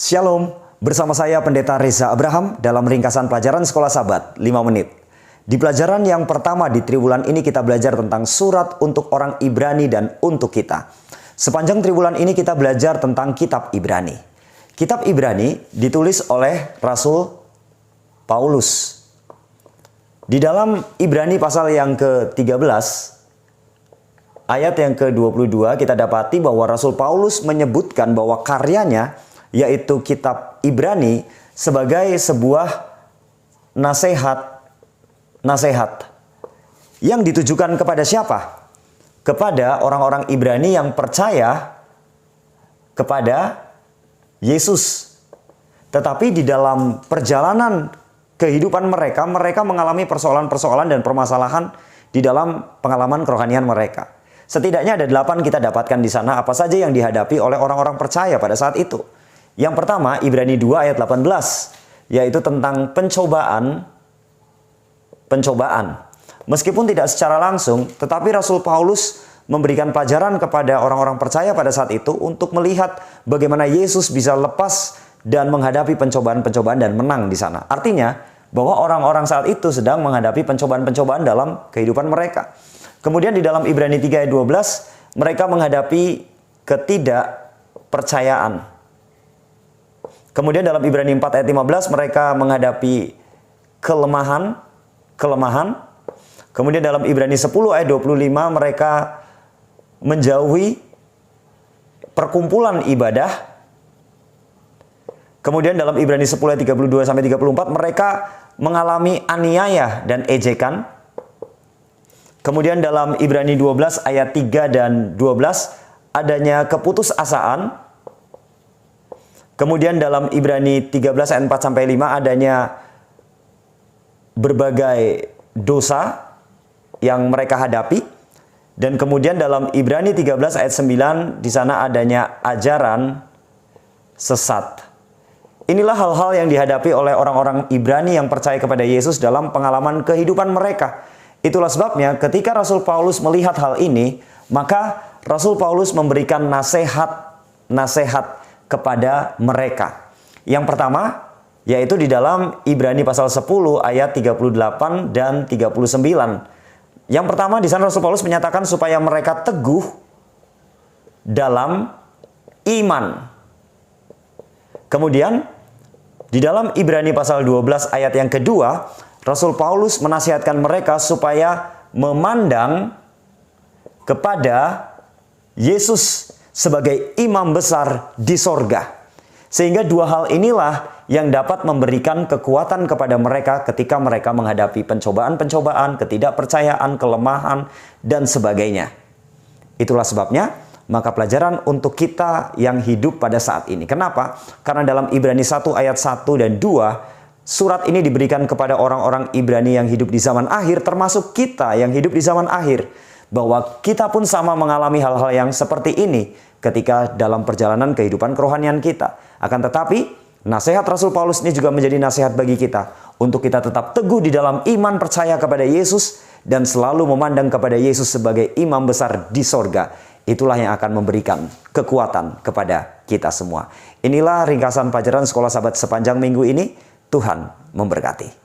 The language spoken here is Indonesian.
Shalom, bersama saya Pendeta Reza Abraham dalam ringkasan pelajaran Sekolah Sabat 5 menit. Di pelajaran yang pertama di triwulan ini kita belajar tentang surat untuk orang Ibrani dan untuk kita. Sepanjang triwulan ini kita belajar tentang kitab Ibrani. Kitab Ibrani ditulis oleh Rasul Paulus. Di dalam Ibrani pasal yang ke-13, ayat yang ke-22 kita dapati bahwa Rasul Paulus menyebutkan bahwa karyanya, yaitu kitab Ibrani, sebagai sebuah nasihat yang ditujukan kepada siapa? Kepada orang-orang Ibrani yang percaya kepada Yesus. Tetapi di dalam perjalanan kehidupan mereka mengalami persoalan-persoalan dan permasalahan di dalam pengalaman kerohanian mereka. Setidaknya ada 8 kita dapatkan di sana apa saja yang dihadapi oleh orang-orang percaya pada saat itu. Yang pertama, Ibrani 2 ayat 18, yaitu tentang pencobaan. Meskipun tidak secara langsung, tetapi Rasul Paulus memberikan pelajaran kepada orang-orang percaya pada saat itu untuk melihat bagaimana Yesus bisa lepas dan menghadapi pencobaan-pencobaan dan menang di sana. Artinya, bahwa orang-orang saat itu sedang menghadapi pencobaan-pencobaan dalam kehidupan mereka. Kemudian di dalam Ibrani 3 ayat 12, mereka menghadapi ketidakpercayaan. Kemudian dalam Ibrani 4 ayat 15 mereka menghadapi kelemahan. Kemudian dalam Ibrani 10 ayat 25 mereka menjauhi perkumpulan ibadah. Kemudian dalam Ibrani 10 ayat 32 sampai 34 mereka mengalami aniaya dan ejekan. Kemudian dalam Ibrani 12 ayat 3 dan 12 adanya keputusasaan. Kemudian dalam Ibrani 13 ayat 4 sampai 5 adanya berbagai dosa yang mereka hadapi. Dan kemudian dalam Ibrani 13 ayat 9 di sana adanya ajaran sesat. Inilah hal-hal yang dihadapi oleh orang-orang Ibrani yang percaya kepada Yesus dalam pengalaman kehidupan mereka. Itulah sebabnya ketika Rasul Paulus melihat hal ini, maka Rasul Paulus memberikan nasihat kepada mereka. Yang pertama, yaitu di dalam Ibrani pasal 10 ayat 38 dan 39. Yang pertama di sana Rasul Paulus menyatakan supaya mereka teguh dalam iman. Kemudian di dalam Ibrani pasal 12 ayat yang kedua, Rasul Paulus menasihatkan mereka supaya memandang kepada Yesus sebagai imam besar di sorga. Sehingga dua hal inilah yang dapat memberikan kekuatan kepada mereka ketika mereka menghadapi pencobaan-pencobaan, ketidakpercayaan, kelemahan, dan sebagainya. Itulah sebabnya, maka pelajaran untuk kita yang hidup pada saat ini. Kenapa? Karena dalam Ibrani 1 ayat 1 dan 2, surat ini diberikan kepada orang-orang Ibrani yang hidup di zaman akhir, termasuk kita yang hidup di zaman akhir. Bahwa kita pun sama mengalami hal-hal yang seperti ini ketika dalam perjalanan kehidupan kerohanian kita. Akan tetapi, nasihat Rasul Paulus ini juga menjadi nasihat bagi kita untuk kita tetap teguh di dalam iman percaya kepada Yesus dan selalu memandang kepada Yesus sebagai imam besar di sorga. Itulah yang akan memberikan kekuatan kepada kita semua. Inilah ringkasan pelajaran Sekolah Sabat sepanjang minggu ini. Tuhan memberkati.